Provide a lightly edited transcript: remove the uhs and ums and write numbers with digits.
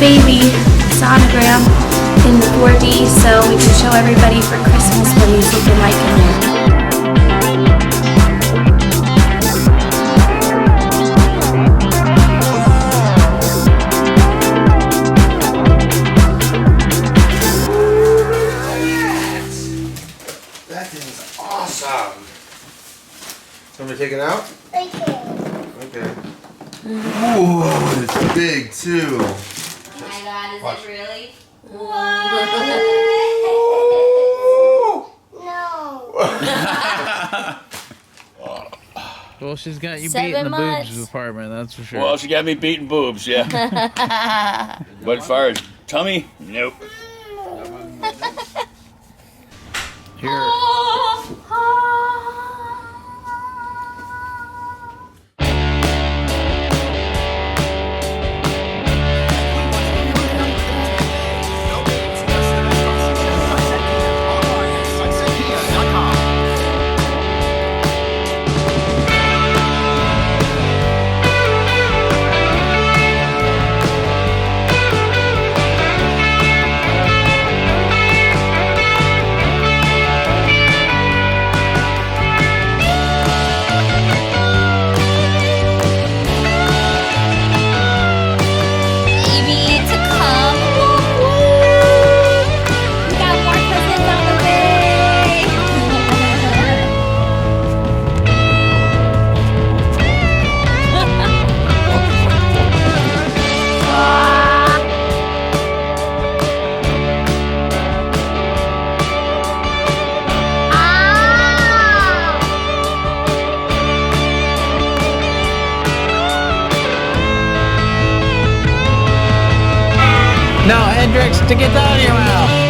baby sonogram in 4D so we can show everybody for Christmas what he's looking like in there. That thing is awesome. Want me to take it out? Okay. Whoa, it's big too. Oh my god, is Watch. it really? Well, she's got you 7 beat in the months. boobs department, that's for sure. Well, she got me beating boobs, yeah. But as far as tummy, nope. Here. Baby to come. We got more presents on the way. No, Hendrix, to get that out of your mouth.